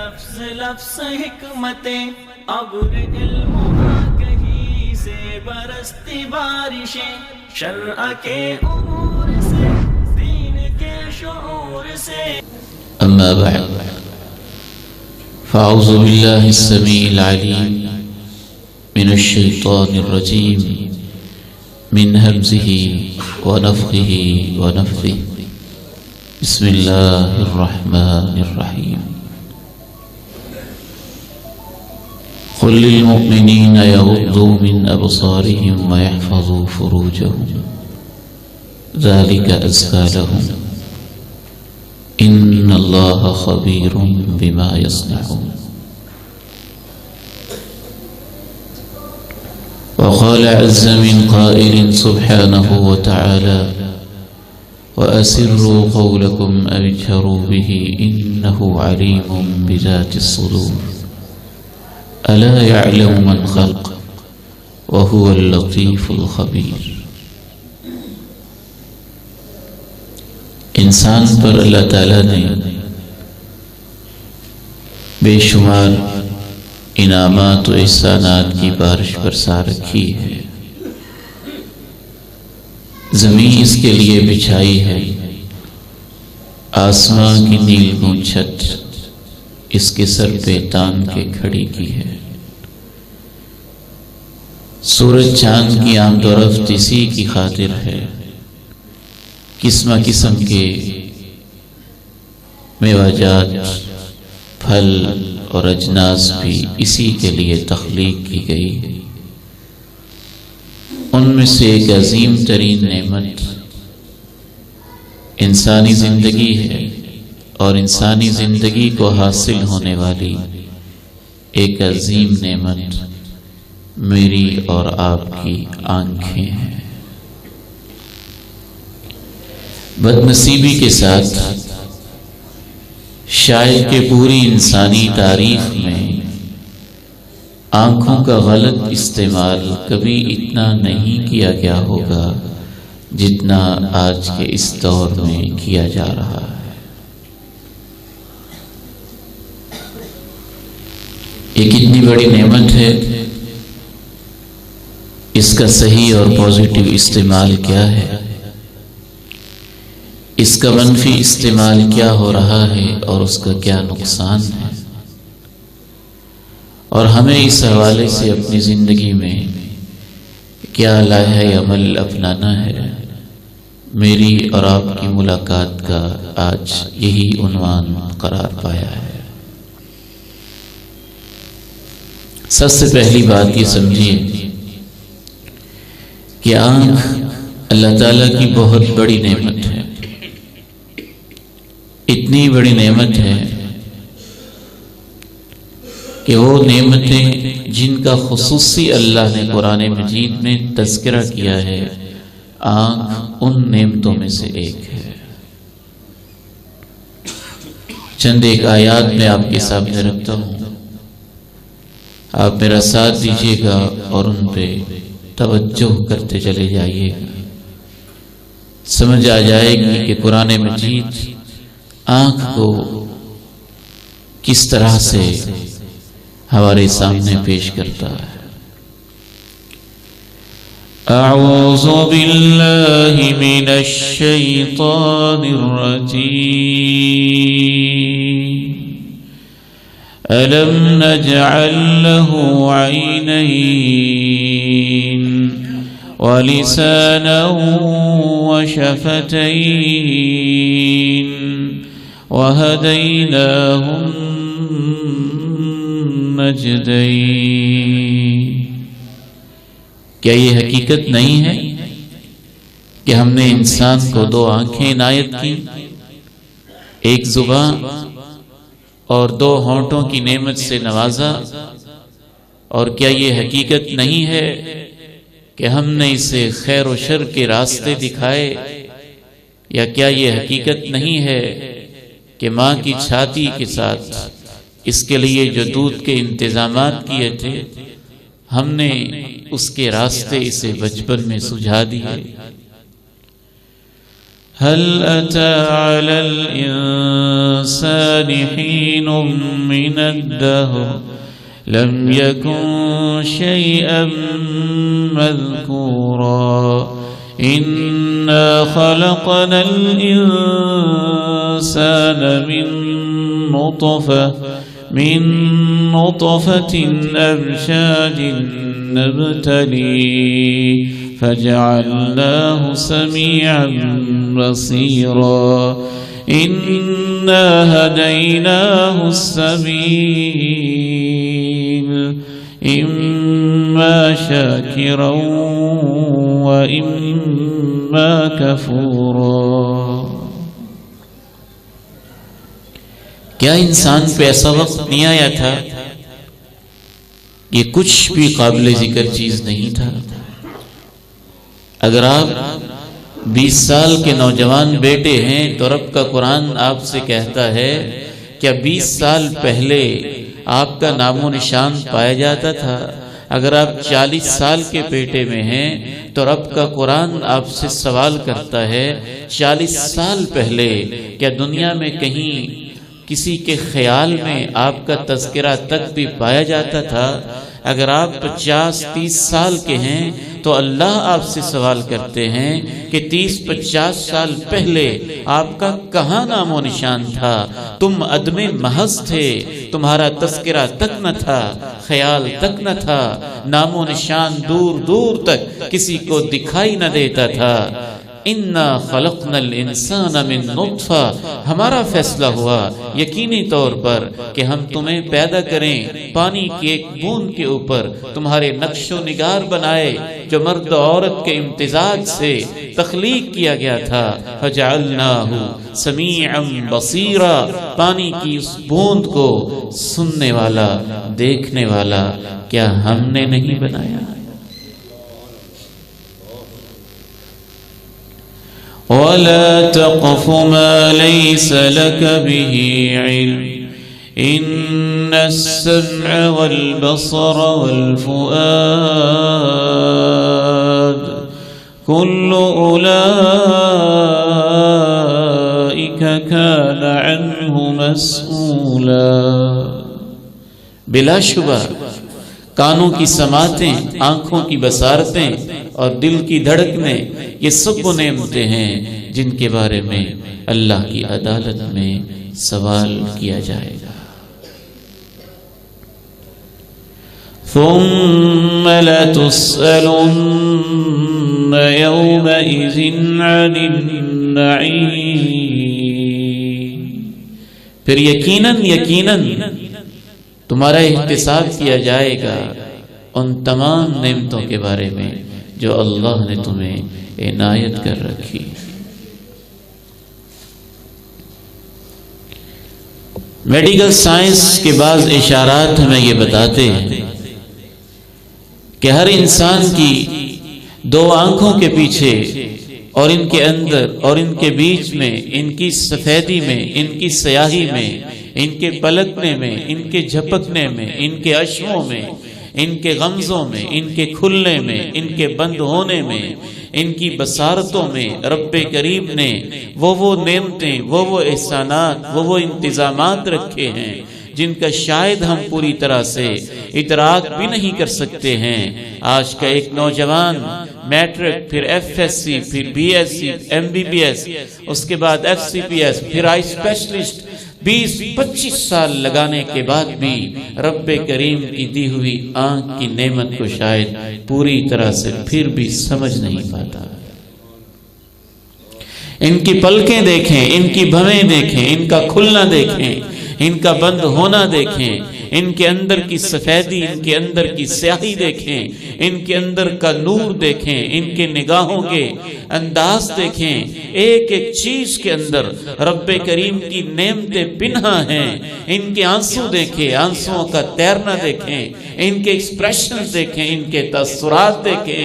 لفظ لفظ حکمتیں ابر علم کہیں سے برستی بارشیں شرع کے امور سے دین کے شعور سے. اما بعد فاعوذ باللہ السمیع العلیم من الشیطان الرجیم من همزه ونفخه ونفثه. بسم اللہ الرحمن الرحیم. قل للمؤمنین یغضوا من ابصارهم ويحفظوا فروجهم ذلك ازکى لهم ان اللہ خبیر بما یصنعون. وقال عز من قائل سبحانه وتعالى وأسروا قولكم أو اجهروا به إنه عليم بذات الصدور ألا يعلم من خلق وهو اللطيف الخبير. انسان پر اللہ تعالیٰ نے بے شمار انعامات و احسانات کی بارش برسا رکھی ہے. زمین اس کے لیے بچھائی ہے، آسمان کی نیل گون چھت اس کے سر پہ تان کے کھڑی کی ہے. سورج چاند کی آمد و رفت اسی کی خاطر ہے. قسم قسم کے میوہ پھل اور اجناس بھی اسی کے لیے تخلیق کی گئی ہے. ان میں سے ایک عظیم ترین نعمت انسانی زندگی ہے، اور انسانی زندگی کو حاصل ہونے والی ایک عظیم نعمت میری اور آپ کی آنکھیں ہیں. بد نصیبی کے ساتھ شاید کہ پوری انسانی تاریخ میں آنکھوں کا غلط استعمال کبھی اتنا نہیں کیا گیا ہوگا جتنا آج کے اس دور میں کیا جا رہا ہے. یہ کتنی بڑی نعمت ہے، اس کا صحیح اور پازیٹیو استعمال کیا ہے، اس کا منفی استعمال کیا ہو رہا ہے اور اس کا کیا نقصان ہے، اور ہمیں اس حوالے سے اپنی زندگی میں کیا لائحہ عمل اپنانا ہے. میری اور آپ کی ملاقات کا آج یہی عنوان قرار پایا ہے. سب سے پہلی بات یہ سمجھیے کہ آنکھ اللہ تعالیٰ کی بہت بڑی نعمت ہے. اتنی بڑی نعمت ہے کہ وہ نعمتیں جن کا خصوصی اللہ نے قرآن مجید میں تذکرہ کیا ہے، آنکھ ان نعمتوں میں سے ایک ہے. چند ایک آیات میں آپ کے سامنے رکھتا ہوں، آپ میرا ساتھ دیجیے گا اور ان پہ توجہ کرتے چلے جائیے گا. سمجھ آ جائے گی کہ قرآن مجید آنکھ کو کس طرح سے ہمارے سامنے پیش کرتا ہے. اعوذ باللہ من الشیطان الرجیم. الم نجعل له عینین ولسانا وشفتین وہدیناہ نجدین. کیا یہ حقیقت نہیں ہے کہ ہم نے انسان کو دو آنکھیں عنایت کی، ایک زبان اور دو ہونٹوں کی نعمت سے نوازا؟ اور کیا یہ حقیقت نہیں ہے کہ ہم نے اسے خیر و شر کے راستے دکھائے؟ یا کیا یہ حقیقت نہیں ہے کہ ماں کی چھاتی کے ساتھ اس کے لیے جو دودھ کے انتظامات کیے تھے ہم نے اس کے راستے اسے بچپن میں سجھا دیے؟ هل أتى على الإنسان حين من الدهر لم يكن شيئا مذكورا إنا خلقنا الإنسان من نطفة أمشاج نبتليه فجعلناه سميعا بصيرا إنا هديناه السبيل إما شاكرا وإما كفورا. کیا انسان پہ ایسا وقت نہیں آیا تھا یہ کچھ بھی قابل ذکر چیز نہیں تھا؟ اگر آپ 20 سال کے نوجوان بیٹے ہیں تو رب کا قرآن آپ سے کہتا ہے کیا 20 سال پہلے آپ کا نام و نشان پایا جاتا تھا؟ اگر آپ 40 سال کے پیٹے میں ہیں تو رب کا قرآن آپ سے سوال کرتا ہے 40 سال پہلے کیا دنیا میں کہیں کسی کے خیال میں آپ کا تذکرہ تک بھی پایا جاتا تھا؟ اگر آپ 50-30 سال کے ہیں تو اللہ آپ سے سوال کرتے ہیں کہ 30-50 سال پہلے آپ کا کہاں نام و نشان تھا؟ تم عدم محض تھے، تمہارا تذکرہ تک نہ تھا، خیال تک نہ تھا، نام و نشان دور دور تک کسی کو دکھائی نہ دیتا تھا. اِنَّا خَلَقْنَا الْإِنسَانَ مِن نُطْفَةٍ، ہمارا فیصلہ ہوا یقینی طور پر کہ ہم تمہیں پیدا کریں پانی کی ایک بوند کے اوپر، تمہارے نقش و نگار بنائے جو مرد و عورت کے امتزاج سے تخلیق کیا گیا تھا. فَجَعَلْنَاهُ سَمِيعًا بَصِيرًا، پانی کی اس بوند کو سننے والا، دیکھنے والا کیا ہم نے نہیں بنایا؟ وَلَا تَقْفُ مَا لَيْسَ لَكَ بِهِ عِلْمٌ إِنَّ السَّمْعَ وَالْبَصَرَ وَالْفُؤَادَ كُلُّ أُولَئِكَ كَانَ عَنْهُ مَسْئُولًا. بلا شبہ کانوں کی سماعتیں، آنکھوں کی بصارتیں اور دل کی دھڑکنیں یہ سب وہ نعمتیں ہیں جن کے بارے میں اللہ کی عدالت میں سوال کیا جائے گا. ثم لتسألن يومئذ عن النعيم، پھر یقیناً تمہارا احتساب کیا جائے گا ان تمام نعمتوں کے بارے میں جو اللہ نے تمہیں عنایت کر رکھی. میڈیکل سائنس کے بعض اشارات ہمیں یہ بتاتے ہیں کہ ہر انسان کی 2 آنکھوں کے پیچھے اور ان کے اندر اور ان کے بیچ میں، ان کی سفیدی میں، ان کی سیاہی میں، ان کے پلکنے میں، ان کے جھپکنے میں، ان کے اشووں میں، ان کے غمزوں میں، ان کے کھلنے میں، ان کے بند ہونے میں، ان کی بصارتوں میں رب کریم نے وہ نعمتیں، وہ احسانات، وہ انتظامات رکھے ہیں جن کا شاید ہم پوری طرح سے ادراک بھی نہیں کر سکتے ہیں. آج کا ایک نوجوان میٹرک، پھر FSC، پھر BSc، MBBS، اس کے بعد FCPS، پھر آئی اسپیشلسٹ، 20-25 سال لگانے کے بعد بھی رب کریم کی دی ہوئی آنکھ کی نعمت کو شاید پوری طرح سے پھر بھی سمجھ نہیں پاتا. ان کی پلکیں دیکھیں، ان کی بھویں دیکھیں، ان کا کھلنا دیکھیں، ان کا بند ہونا دیکھیں، ان کے اندر کی سفیدی، ان کے اندر کی سیاہی دیکھیں، ان کے اندر کا نور دیکھیں، ان کے نگاہوں کے انداز دیکھیں. ایک ایک چیز کے اندر رب کریم کی نعمتیں پنہا ہیں. ان کے آنسو دیکھیں، آنسوؤں کا تیرنا دیکھیں، ان کے ایکسپریشن دیکھیں، ان کے تاثرات دیکھیں،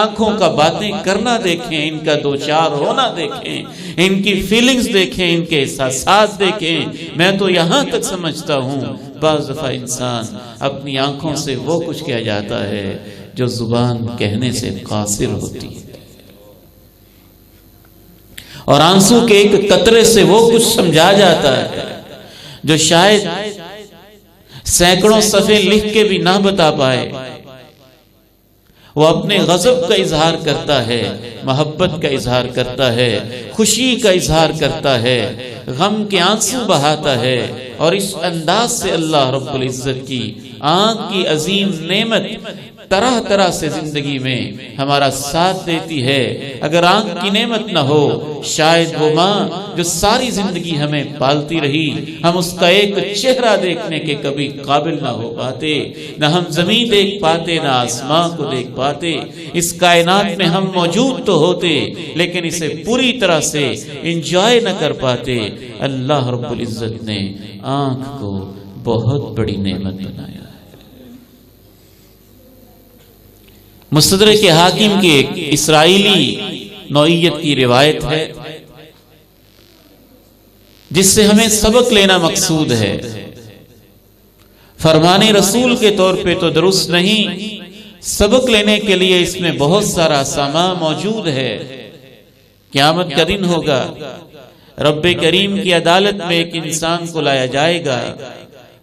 آنکھوں کا باتیں کرنا دیکھیں، ان کا دو چار ہونا دیکھیں، ان کی فیلنگز دیکھیں، ان کے احساسات دیکھیں. میں تو یہاں تک سمجھتا ہوں بعض دفعہ انسان اپنی آنکھوں سے وہ کچھ کہہ جاتا ہے جو زبان کہنے سے قاصر ہوتی ہے. اور آنسو کے ایک قطرے سے وہ کچھ سمجھا جاتا ہے جو شاید سینکڑوں صفحے لکھ کے بھی نہ بتا پائے۔ وہ اپنے غضب کا اظہار کرتا ہے، محبت کا اظہار کرتا ہے، خوشی کا اظہار کرتا ہے، غم کے آنسو بہاتا ہے، اور اس انداز سے اللہ رب العزت کی آنکھ کی عظیم نعمت طرح طرح سے زندگی میں ہمارا ساتھ دیتی ہے۔ اگر آنکھ کی نعمت نہ ہو، شاید وہ ماں جو ساری زندگی ہمیں پالتی رہی، ہم اس کا ایک چہرہ دیکھنے کے کبھی قابل نہ ہو پاتے، نہ ہم زمین دیکھ پاتے، نہ آسمان کو دیکھ پاتے۔ اس کائنات میں ہم موجود تو ہوتے لیکن اسے پوری طرح سے انجوائے نہ کر پاتے۔ اللہ رب العزت نے آنکھ کو بہت بڑی نعمت بنایا۔ مستدرک حاکم کی ایک اسرائیلی نوعیت کی روایت ہے جس سے ہمیں سبق لینا مقصود ہے۔ فرمان رسول کے طور پہ تو درست نہیں، سبق لینے کے لیے اس میں بہت سارا سامان موجود ہے۔ قیامت کا دن ہوگا، رب کریم کی عدالت میں ایک انسان کو لایا جائے گا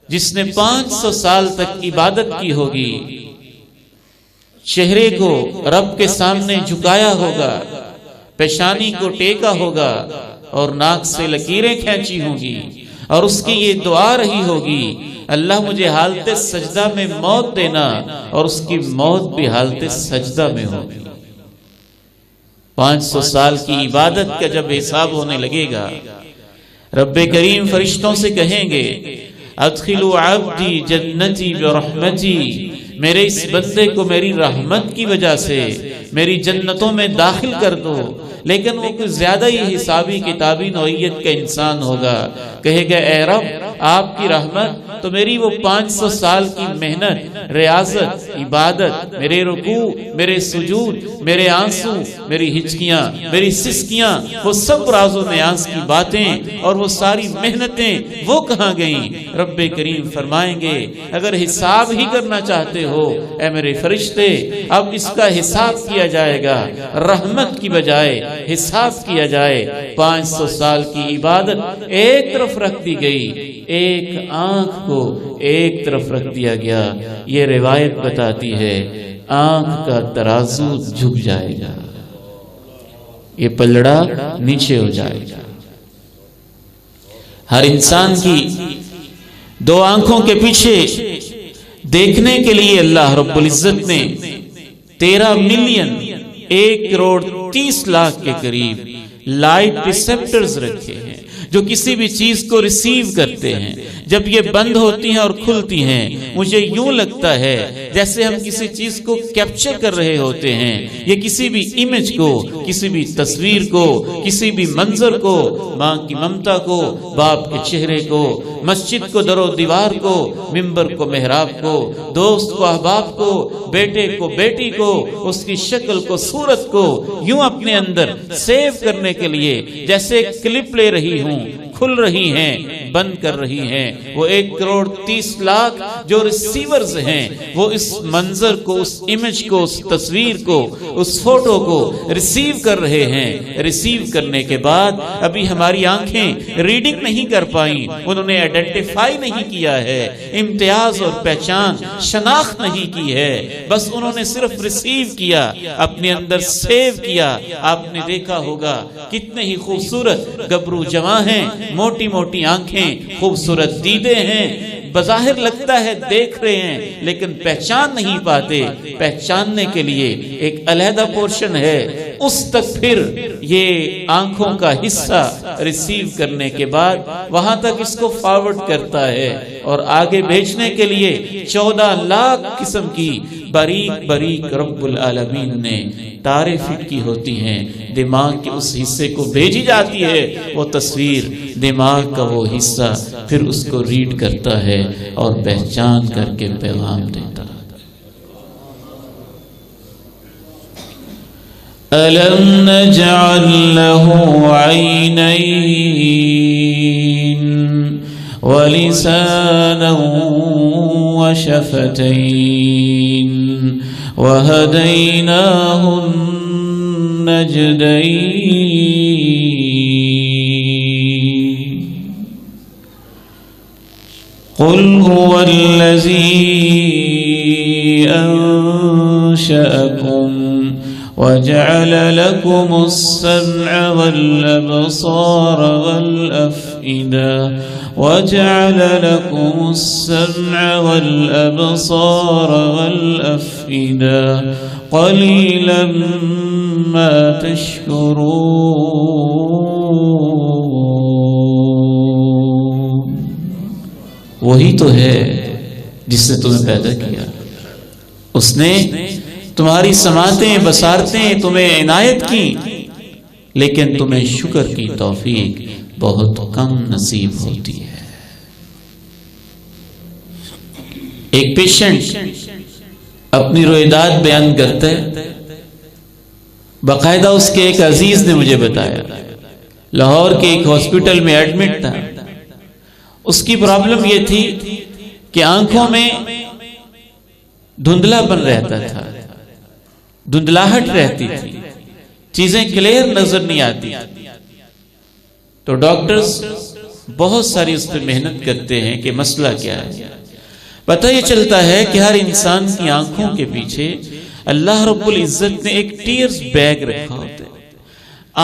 جس نے 500 سال تک عبادت کی ہوگی، چہرے کو رب کے سامنے جھکایا ہوگا، پیشانی کو ٹیکا ہوگا اور ناک سے لکیریں کھینچی ہوں گی، اور اس کی یہ دعا رہی ہوگی، اللہ مجھے حالت سجدہ میں موت دینا، اور اس کی موت بھی حالت سجدہ میں ہوگی۔ 500 سال کی عبادت کا جب حساب ہونے لگے گا، رب کریم فرشتوں سے کہیں گے ادخلوا عبدی جنتی برحمتی، میرے اس بندے کو میری رحمت کی وجہ سے میری جنتوں میں داخل کر دو۔ لیکن وہ کچھ زیادہ ہی حسابی کتابی نوعیت کا انسان ہوگا، کہے گا اے رب آپ کی رحمت تو میری وہ 500 سال کی محنت، ریاضت، عبادت، میرے رکوع، میرے سجود، میرے آنسو، میری ہچکیاں، میری سسکیاں، وہ سب راز و نیاز کی باتیں اور وہ ساری محنتیں وہ کہاں گئیں؟ رب کریم فرمائیں گے اگر حساب ہی کرنا چاہتے ہو اے میرے فرشتے، اب اس کا حساب کیا جائے گا، رحمت کی بجائے حساب کیا جائے۔ 500 سال کی عبادت ایک طرف رکھ دی گئی، ایک آنکھ کو ایک طرف رکھ دیا گیا۔ یہ روایت بتاتی ہے آنکھ کا ترازو جھک جائے گا، یہ پلڑا نیچے ہو جائے گا۔ ہر انسان کی 2 آنکھوں کے پیچھے دیکھنے کے لیے اللہ رب العزت نے 13 ملین 1,30,00,000 کے قریب لائٹ ریسیپٹرز رکھے ہیں جو کسی بھی چیز کو ریسیو کرتے ہیں۔ جب یہ بند ہوتی ہیں اور کھلتی ہیں، مجھے یوں لگتا ہے جیسے ہم کسی چیز کو کیپچر کر رہے ہوتے ہیں۔ یہ کسی بھی امیج کو، کسی بھی تصویر کو، کسی بھی منظر کو، ماں کی ممتا کو، باپ کے چہرے کو، مسجد کو در و دیوار کو، ممبر کو محراب کو، دوست کو احباب کو، بیٹے کو بیٹی کو، اس کی شکل کو صورت کو یوں اپنے اندر سیو کرنے کے لیے جیسے کلپ لے رہی ہوں، کھل رہی ہیں، بند کر رہی ہیں۔ وہ 1,30,00,000 جو ریسیورز ہیں وہ اس منظر کو، اس امیج کو، اس تصویر کو، اس فوٹو کو ریسیو کر رہے ہیں۔ ریسیو کرنے کے بعد ابھی ہماری آنکھیں ریڈنگ نہیں کر پائیں، انہوں نے آئیڈینٹیفائی نہیں کیا ہے، امتیاز اور پہچان شناخت نہیں کی ہے، بس انہوں نے صرف ریسیو کیا، اپنے اندر سیو کیا۔ آپ نے دیکھا ہوگا کتنے ہی خوبصورت گبرو جوان ہیں، موٹی موٹی آنکھیں، خوبصورت دیدے ہیں، بظاہر لگتا ہے دیکھ رہے ہیں لیکن پہچان نہیں پاتے۔ پہچاننے کے لیے ایک علیحدہ پورشن ہے، اس تک پھر یہ آنکھوں کا حصہ ریسیو کرنے کے بعد وہاں تک اس کو فارورڈ کرتا ہے، اور آگے بھیجنے کے لیے 14 لاکھ قسم کی باریک باریک رب العالمین نے تارے فٹ کی ہوتی ہیں، دماغ کے اس حصے کو بھیجی جاتی ہے، وہ تصویر دماغ کا وہ حصہ پھر اس کو ریڈ کرتا ہے اور پہچان کر کے پیغام دیتا ہے۔ أَلَمْ نَجْعَلْ لَهُ عَيْنَيْنِ وَلِسَانًا وَشَفَتَيْنِ وَهَدَيْنَاهُ النَّجْدَيْنِ قل هو الذي أنشأكم وجعل لكم السمع والأبصار والأفئدة وجعل لكم السمع والأبصار والأفئدة قليلا ما تشكرون. وہی تو ہے جس نے تمہیں پیدا کیا، اس نے تمہاری سماعتیں بصارتیں تمہیں عنایت کی، لیکن تمہیں شکر کی توفیق بہت کم نصیب ہوتی ہے. ایک پیشنٹ اپنی رویداد بیان کرتا ہے. باقاعدہ اس کے ایک عزیز نے مجھے بتایا، لاہور کے ایک ہاسپٹل میں ایڈمٹ تھا. اس کی پرابلم یہ تھی کہ آنکھوں میں دھندلا بن رہتا تھا، دھندلاہٹ رہتی تھی، چیزیں کلیئر نظر نہیں آتی. تو ڈاکٹرز بہت ساری اس پہ محنت کرتے ہیں کہ مسئلہ کیا ہے. پتہ یہ چلتا ہے کہ ہر انسان کی آنکھوں کے پیچھے اللہ رب العزت نے ایک ٹیئرز بیگ رکھا ہوتا ہے.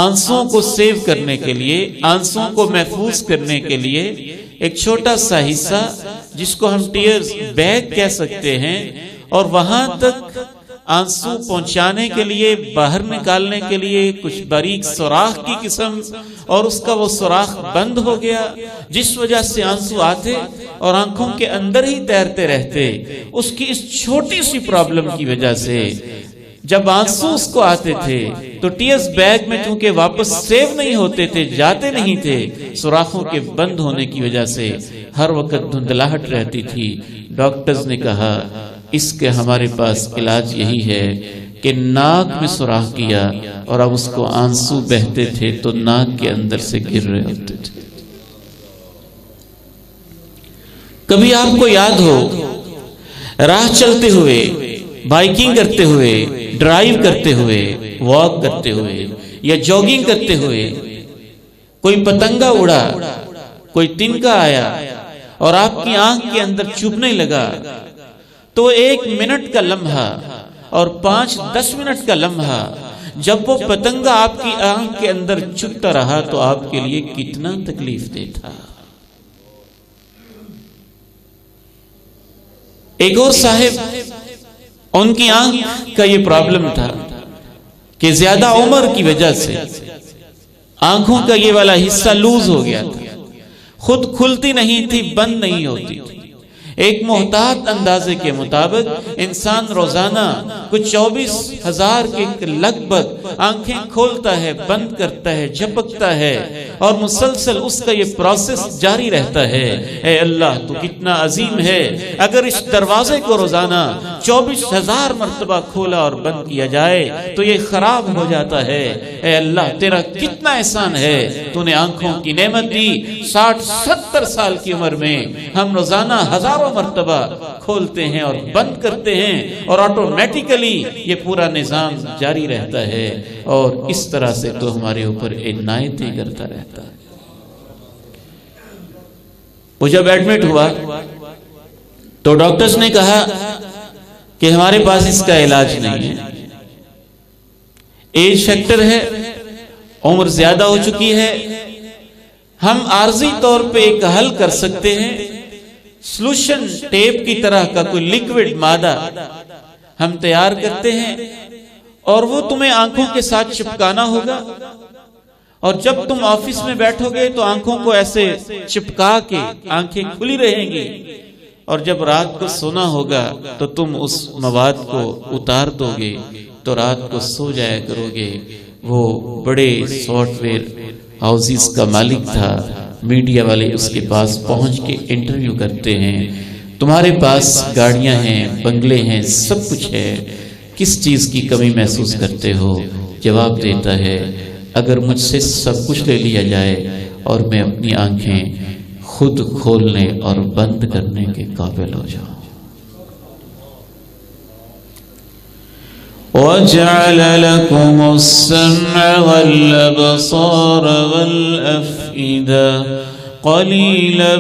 آنسوں کو سیو کرنے کے لیے، آنسوں کو محفوظ کرنے کے لیے ایک چھوٹا سا حصہ جس کو ہم ٹیئرز بیگ کہہ سکتے ہیں، اور وہاں تک آنسو پہنچانے کے لیے، باہر نکالنے کے لیے کچھ باریک سوراخ کی قسم، اور اس کا وہ سوراخ بند ہو گیا، جس وجہ سے آنسو آتے اور آنکھوں کے اندر ہی تیرتے رہتے. اس کی اس چھوٹی سی پرابلم کی وجہ سے جب آنسو اس کو آتے تھے تو ٹیئرز بیگ میں چونکہ واپس سیو نہیں ہوتے تھے، جاتے نہیں تھے، سوراخوں کے بند ہونے کی وجہ سے ہر وقت دھندلاہٹ رہتی تھی. ڈاکٹرز نے کہا اس کے ہمارے پاس علاج یہی ہے کہ ناک میں سوراخ کیا، اور اب اس کو آنسو بہتے تھے تو ناک کے اندر سے گر رہے ہوتے تھے. کبھی آپ کو یاد ہو راہ چلتے ہوئے، بائیکنگ کرتے ہوئے، ڈرائیو کرتے ہوئے، واک کرتے ہوئے یا جاگنگ کرتے ہوئے کوئی پتنگا اڑا، کوئی تنکا آیا اور آپ کی آنکھ کے اندر چبھنے لگا، تو 1 منٹ کا لمحہ اور 5-10 منٹ کا لمحہ جب وہ پتنگا آپ کی آنکھ کے اندر چبھتا رہا تو آپ کے لیے کتنا تکلیف دہ تھا. ایک اور صاحب، ان کی آنکھ کا یہ پرابلم تھا کہ زیادہ عمر کی وجہ سے آنکھوں کا یہ والا حصہ لوز ہو گیا تھا، خود کھلتی نہیں تھی، بند نہیں ہوتی تھی. ایک محتاط اندازے کے مطابق انسان روزانہ کچھ 24,000 کے لگ بھگ آنکھیں کھولتا ہے، بند کرتا ہے، جھپکتا ہے، اور مسلسل اس کا یہ پروسیس جاری رہتا ہے. اے اللہ تو کتنا عظیم ہے، اگر اس دروازے کو روزانہ 24,000 مرتبہ کھولا اور بند کیا جائے تو یہ خراب ہو جاتا ہے. اے اللہ تیرا کتنا احسان ہے، تو نے آنکھوں کی نعمت دی. 60-70 سال کی عمر میں ہم روزانہ ہزاروں مرتبہ کھولتے ہیں اور بند کرتے ہیں، اور آٹومیٹیکلی یہ پورا نظام جاری رہتا ہے، اور اس طرح سے تو ہمارے اوپر عنایتیں کرتا رہتا ہے. وہ جب ایڈمٹ ہوا تو ڈاکٹرز نے کہا کہ ہمارے پاس اس کا علاج نہیں ہے، ایج فیکٹر ہے، عمر زیادہ ہو چکی ہے. ہم عارضی طور پہ ایک حل کر سکتے ہیں، سلوشن ٹیپ کی طرح کا کوئی لیکوڈ مادہ ہم تیار کرتے ہیں، اور وہ تمہیں آنکھوں کے ساتھ چپکانا ہوگا، اور جب تم آفس میں بیٹھو گے تو آنکھوں کو ایسے چپکا کے آنکھیں کھلی رہیں گی، اور جب رات کو سونا ہوگا تو تم اس مواد کو اتار دو گے تو رات کو سو جایا کرو گے. وہ بڑے سافٹ ویئر ہاؤسز کا مالک تھا، میڈیا والے اس کے پاس پہنچ کے انٹرویو کرتے ہیں، تمہارے پاس گاڑیاں ہیں، بنگلے ہیں، سب کچھ ہے، کس چیز کی کمی محسوس کرتے ہو؟ جواب دیتا ہے اگر مجھ سے سب کچھ لے لیا جائے اور میں اپنی آنکھیں خود کھولنے اور بند کرنے کے قابل ہو جاؤں. وَجَعَلَ لَكُمُ السَّمْعَ وَالْأَبْصَارَ وَالْأَفْئِدَةَ قَلِيلًا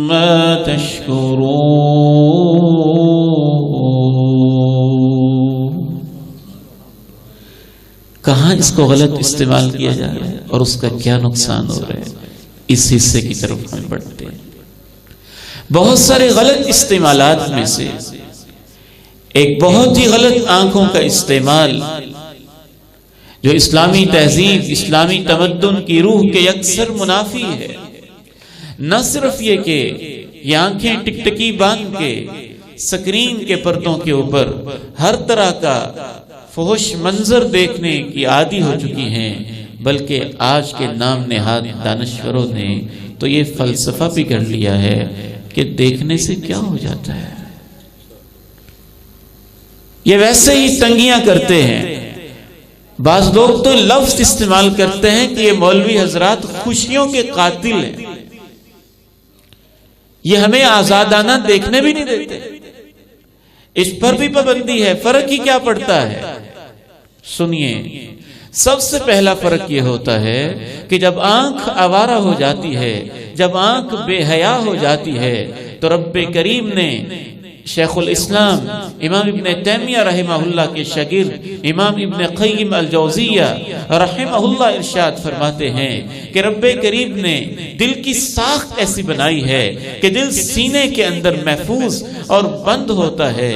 ما تشکرون۔ کہاں اس کو غلط استعمال کیا جا رہا ہے اور اس کا کیا نقصان ہو رہا ہے، اس حصے کی طرف ہم بڑھتے ہیں۔ بہت سارے غلط استعمالات میں سے ایک بہت ہی غلط آنکھوں کا استعمال، جو اسلامی تہذیب، اسلامی تمدن کی روح کے اکثر منافی ہے۔ نہ صرف یہ کہ یہ آنکھیں ٹکٹکی باندھ کے سکرین کے پردوں کے اوپر ہر طرح کا فحش منظر دیکھنے کی عادی ہو چکی ہیں، بلکہ آج کے نام نہاد دانشوروں نے تو یہ فلسفہ بھی گھڑ لیا ہے کہ دیکھنے سے کیا ہو جاتا ہے۔ یہ ویسے ہی تنگیاں کرتے ہیں۔ بعض لوگ تو لفظ استعمال کرتے ہیں کہ یہ مولوی حضرات خوشیوں کے قاتل ہیں، یہ ہمیں آزادانہ دیکھنے بھی نہیں دیتے، اس پر بھی پابندی ہے۔ فرق ہی کیا پڑتا ہے؟ سنیے، سب سے پہلا فرق یہ ہوتا ہے کہ جب آنکھ آوارہ ہو جاتی ہے، جب آنکھ بے حیا ہو جاتی ہے، تو رب کریم نے شیخ الاسلام امام ابن تیمیہ رحمہ اللہ کے شاگرد امام ابن قیم الجوزیہ رحمہ اللہ ارشاد فرماتے ہیں کہ رب کریم نے دل کی ساخت ایسی بنائی ہے کہ دل سینے کے اندر محفوظ اور بند ہوتا ہے،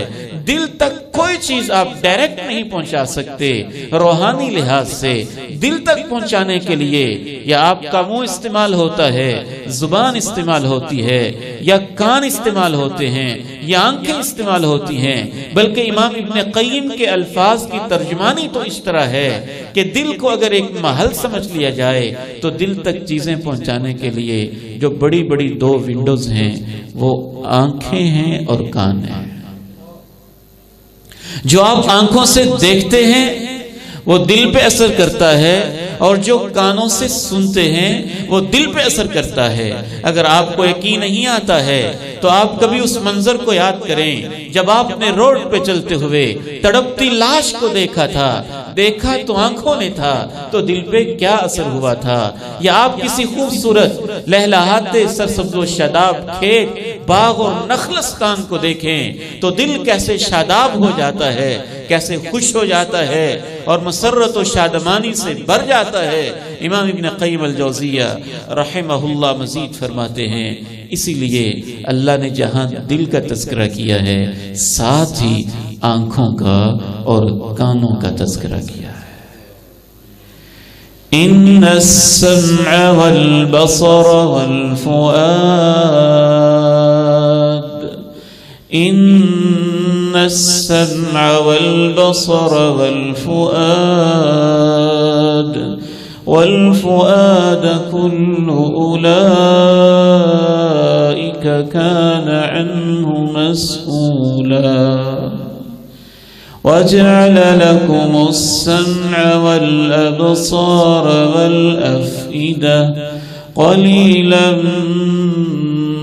دل تک کوئی چیز آپ ڈائریکٹ نہیں پہنچا سکتے۔ روحانی لحاظ سے دل تک پہنچانے کے لیے یا آپ کا منہ استعمال ہوتا ہے، زبان استعمال ہوتی ہے، یا کان استعمال ہوتے ہیں، یا آنکھیں استعمال ہوتی ہیں، بلکہ امام ابن قیم کے الفاظ کی ترجمانی تو اس طرح ہے کہ دل کو اگر ایک محل سمجھ لیا جائے تو دل تک چیزیں پہنچانے کے لیے جو بڑی بڑی دو ونڈوز ہیں وہ آنکھیں ہیں اور کان ہیں۔ جو آپ آنکھوں سے دیکھتے ہیں وہ دل پہ اثر کرتا ہے، اور جو کانوں سے سنتے ہیں وہ دل پہ اثر کرتا ہے۔ اگر آپ کو یقین نہیں آتا ہے تو آپ کبھی اس منظر کو یاد کریں جب آپ نے روڈ پہ چلتے ہوئے تڑپتی لاش کو دیکھا تھا، دیکھا تو آنکھوں نے تھا، تو دل پہ کیا اثر ہوا تھا؟ یا آپ کسی خوبصورت لہلہاتے سرسبز و شاداب کھیت، باغ اور نخلستان کو دیکھیں تو دل کیسے شاداب ہو جاتا ہے، کیسے خوش ہو جاتا ہے اور مسرت و شادمانی سے بھر جاتا ہے۔ امام ابن قیم الجوزیہ رحمہ اللہ مزید فرماتے ہیں، اسی لیے اللہ نے جہاں دل کا تذکرہ کیا ہے ساتھ ہی آنکھوں کا اور کانوں کا تذکرہ کیا ہے۔ ان السمع والبصر والفؤاد، ان السمع والبصر والفؤاد والفؤاد كل أولئك كان عنه مسؤولا وجعل لكم السمع والأبصار والأفئدة قليلا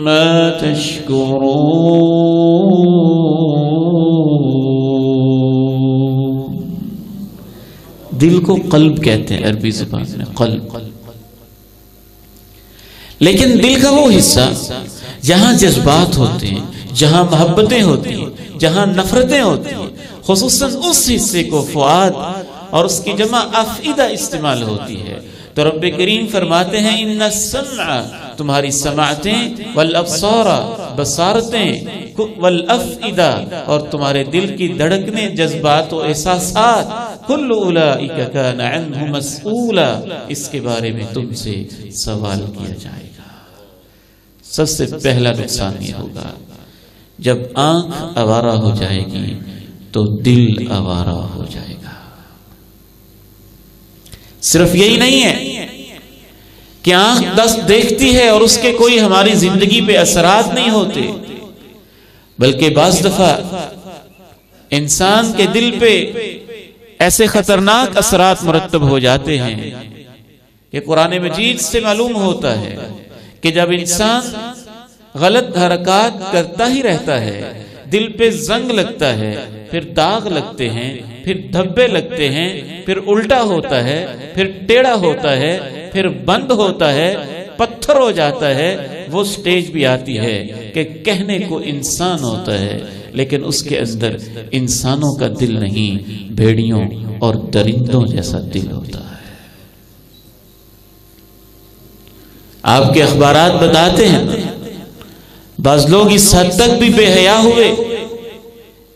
ما تشكرون۔ دل کو قلب کہتے ہیں عربی زبان میں، قلب۔ لیکن دل کا وہ حصہ جہاں جذبات ہوتے ہیں، جہاں محبتیں ہوتی ہیں، جہاں نفرتیں ہوتی ہیں، خصوصاً اس حصے کو فؤاد اور اس کی جمع افئدہ استعمال ہوتی ہے۔ تو رب کریم فرماتے ہیں ان السمع، تمہاری سماعتیں، والابصار، بصارتیں، والافئدہ، اور تمہارے دل کی دھڑکنے، جذبات و احساسات، کل اولئک کان عنہ مسئولا، اس کے بارے میں تم سے سوال کیا جائے گا۔ سب سے پہلا نقصان یہ ہوگا جب آنکھ آوارہ ہو جائے گی تو دل آوارہ ہو جائے گا۔ صرف یہی نہیں ہے کہ آنکھ دست دیکھتی ہے اور اس کے کوئی ہماری زندگی پہ اثرات نہیں ہوتے، بلکہ بعض دفعہ انسان کے دل پہ ایسے خطرناک اثرات مرتب ہو جاتے ہیں۔ یہ قرآن مجید سے معلوم ہوتا ہے کہ جب انسان غلط حرکات کرتا ہی رہتا ہے، دل پہ زنگ لگتا ہے، پھر داغ لگتے ہیں، پھر دھبے لگتے ہیں، پھر الٹا ہوتا ہے، پھر ٹیڑھا ہوتا ہے، پھر بند ہوتا ہے، پتھر ہو جاتا ہے، وہ سٹیج بھی آتی ہے کہ کہنے کو انسان ہوتا ہے لیکن اس کے اندر انسانوں کا دل نہیں، بھیڑیوں اور درندوں جیسا دل ہوتا ہے۔ آپ کے اخبارات بتاتے ہیں بعض لوگ اس حد تک بھی بے حیا ہوئے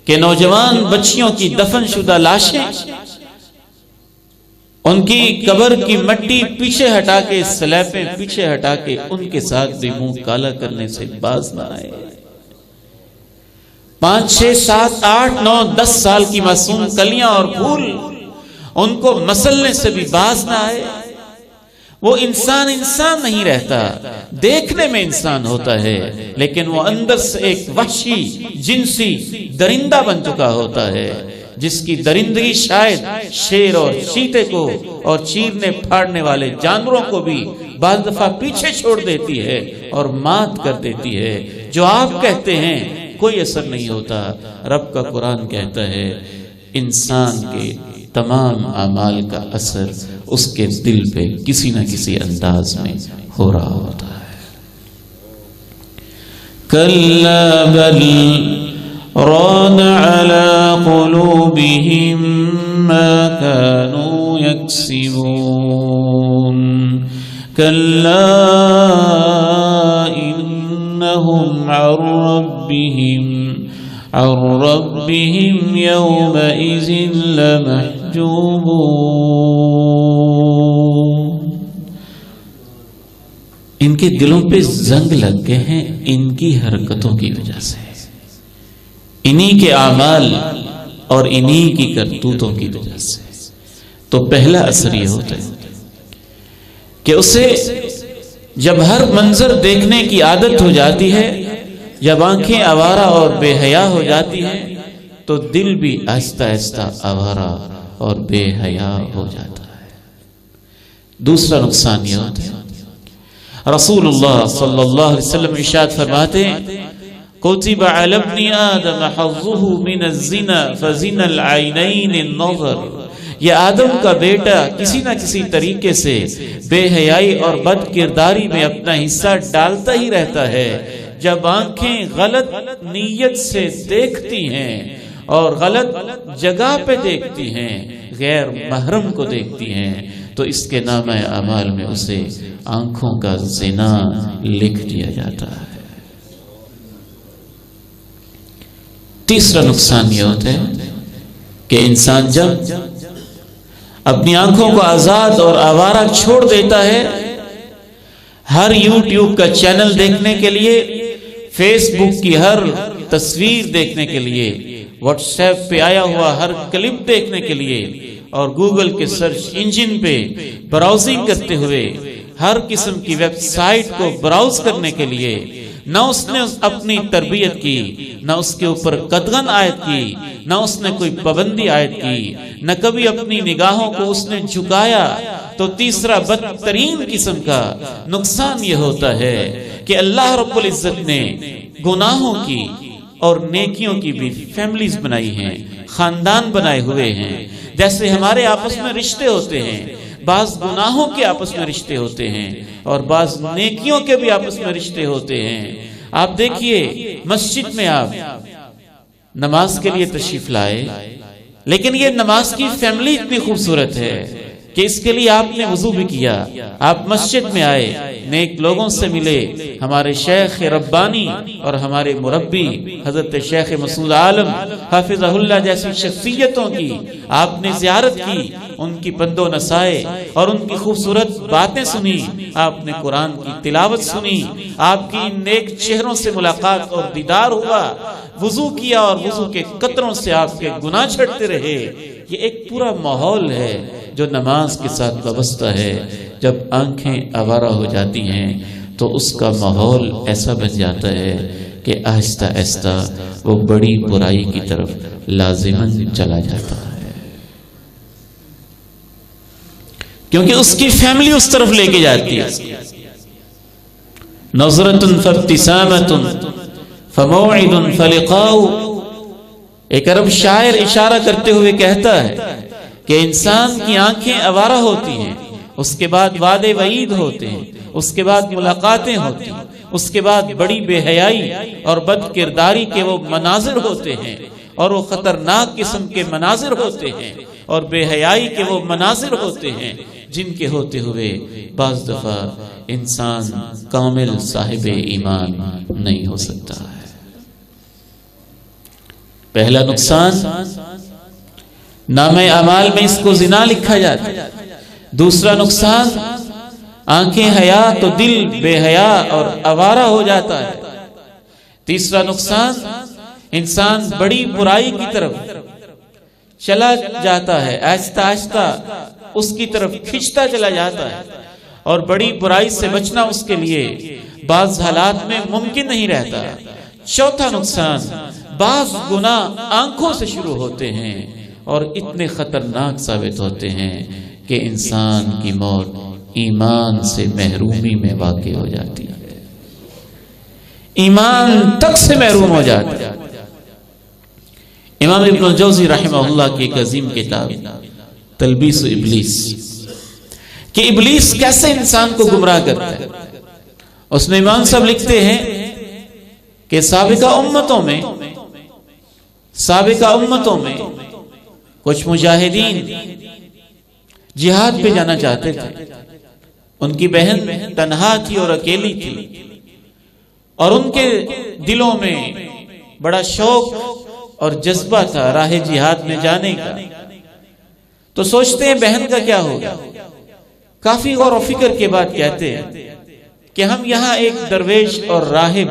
کہ نوجوان بچیوں کی دفن شدہ لاشیں ان کی قبر کی مٹی پیچھے ہٹا کے، سلیبیں پیچھے ہٹا کے ان کے ساتھ بھی منہ کالا کرنے سے باز نہ آئے۔ 5 6 7 8 9 10 سال کی معصوم کلیاں اور پھول ان کو مسلنے سے بھی باز نہ آئے۔ وہ انسان نہیں رہتا، دیکھنے میں انسان ہوتا ہے لیکن وہ اندر سے ایک وحشی جنسی درندہ بن چکا ہوتا ہے، جس کی درندگی شاید شیر اور چیتے کو اور چیرنے پھاڑنے والے جانوروں کو بھی بعض دفعہ پیچھے چھوڑ دیتی ہے اور مات کر دیتی ہے۔ جو آپ کہتے ہیں کوئی اثر نہیں ہوتا، رب کا قرآن کہتا ہے انسان کے تمام اعمال کا اثر اس کے دل پہ کسی نہ کسی انداز میں ہو رہا ہوتا ہے۔ کَلَّا بَلْ رَانَ عَلَىٰ قُلُوبِهِم مَّا كَانُوا يَكْسِبُونَ كَلَّا إِنَّهُمْ عَن رَّبِّهِمْ يَوْمَئِذٍ لَمَحْجُوبُونَ۔ ان کے دلوں پہ زنگ لگ گئے ہیں ان کی حرکتوں کی وجہ سے، انہی کے اعمال اور انہی کی کرتوتوں کی وجہ سے۔ تو پہلا اثر یہ ہوتا ہے کہ اسے جب ہر منظر دیکھنے کی عادت ہو جاتی ہے، جب آنکھیں آوارہ اور بے حیا ہو جاتی ہیں تو دل بھی آہستہ آہستہ آوارہ اور بے حیا ہو جاتا ہے۔ دوسرا نقصان یہ ہوتا ہے، رسول اللہ صلی اللہ علیہ وسلم ارشاد فرماتے ہیں کتب علی ابن آدم حظه من الزنا فزنا العینین النظر۔ یہ آدم کا بیٹا کسی نہ کسی طریقے سے بے حیائی اور بد کرداری میں اپنا حصہ ڈالتا ہی رہتا ہے۔ جب آنکھیں غلط نیت سے دیکھتی ہیں اور غلط جگہ پہ دیکھتی ہیں، غیر محرم کو دیکھتی ہیں، تو اس کے نامہ اعمال میں اسے آنکھوں کا زنا لکھ دیا جاتا ہے۔ تیسرا نقصان یہ ہوتا ہے کہ انسان جب اپنی آنکھوں کو آزاد اور آوارہ چھوڑ دیتا ہے، ہر یوٹیوب کا چینل دیکھنے کے لیے، فیس بک کی ہر تصویر دیکھنے کے لیے، واٹس ایپ پہ آیا ہوا ہر کلپ دیکھنے کے لیے، اور گوگل کے سرچ انجن پہ براؤزنگ کرتے ہوئے ہر قسم کی ویب سائٹ کو براؤز کرنے کے لیے، نہ اس نے اپنی تربیت کی، نہ اس کے اوپر قدغن عائد کی، نہ اس نے کوئی پابندی عائد کی، نہ کبھی اپنی نگاہوں کو اس نے جھکایا، تو تیسرا بدترین قسم کا نقصان یہ ہوتا ہے کہ اللہ رب العزت نے گناہوں کی اور نیکیوں کی بھی فیملیز بنائی ہیں، خاندان بنائے ہوئے ہیں۔ جیسے ہمارے آپس میں رشتے ہوتے ہیں، بعض گناہوں کے آپس میں رشتے ہوتے ہیں اور بعض نیکیوں کے بھی آپس میں رشتے ہوتے ہیں۔ آپ دیکھیے مسجد میں آپ نماز کے لیے تشریف لائے، لیکن یہ نماز کی فیملی اتنی خوبصورت ہے کہ اس کے لیے آپ نے وضو بھی کیا، آپ مسجد میں آئے، نیک لوگوں سے ملے، ہمارے شیخ ربانی اور ہمارے مربی حضرت شیخ مسعود عالم حافظہ اللہ جیسی شخصیتوں کی آپ نے زیارت کی، ان کی پند و نصائح اور ان کی خوبصورت باتیں سنی، آپ نے قرآن کی تلاوت سنی، آپ کی نیک چہروں سے ملاقات اور دیدار ہوا، وضو کیا اور وضو کے قطروں سے آپ کے گناہ چھڑتے رہے۔ یہ ایک پورا ماحول ہے جو نماز کے ساتھ وابستہ ہے۔ جب آنکھیں آوارہ ہو جاتی ہیں تو اس کا ماحول ایسا بن جاتا ہے کہ آہستہ آہستہ وہ بڑی برائی کی طرف لازماً چلا جاتا ہے، کیونکہ اس کی فیملی اس طرف لے کے جاتی ہے۔ نظرۃ فابتسامۃ فموعد فلقاء، ایک عرب شاعر اشارہ کرتے ہوئے کہتا ہے کہ انسان کی آنکھیں آوارہ ہوتی ہیں، اس کے بعد وعدے وعید ہوتے ہیں، اس کے بعد ملاقاتیں ہوتی ہیں، اس کے بعد بڑی بے حیائی اور بد کرداری کے وہ مناظر ہوتے ہیں، اور وہ خطرناک قسم کے مناظر ہوتے ہیں، اور بے حیائی کے وہ مناظر ہوتے ہیں جن کے ہوتے ہوئے بعض دفعہ انسان کامل صاحب ایمان نہیں ہو سکتا ہے۔ پہلا نقصان، نامہ اعمال میں اس کو زنا لکھا جاتا ہے۔ دوسرا نقصان، آنکھیں حیا تو دل بے حیا اور آوارہ ہو جاتا ہے۔ تیسرا نقصان، انسان بڑی برائی کی طرف چلا جاتا ہے، آہستہ آہستہ اس کی طرف کھنچتا چلا جاتا ہے، اور بڑی برائی سے بچنا اس کے لیے بعض حالات میں ممکن نہیں رہتا۔ چوتھا نقصان، بعض گناہ آنکھوں سے شروع ہوتے ہیں اور اتنے خطرناک ثابت ہوتے ہیں کہ انسان کی موت ایمان سے محرومی میں واقع ہو جاتی ہے، ایمان تک سے محروم ہو جاتا ہے۔ امام ابن الجوزی رحمہ اللہ کی ایک عظیم کتاب تلبیس ابلیس، کہ ابلیس کیسے انسان کو گمراہ کرتا ہے، اس میں امام صاحب لکھتے ہیں کہ سابقہ امتوں میں کچھ مجاہدین جہاد پہ جانا چاہتے تھے، ان کی بہن تنہا تھی اور اکیلی تھی، اور ان کے دلوں میں بڑا شوق اور جذبہ تھا راہ جہاد میں جانے کا۔ تو سوچتے ہیں بہن کا کیا ہوگا، کافی غور و فکر کے بعد کہتے ہیں کہ ہم یہاں ایک درویش اور راہب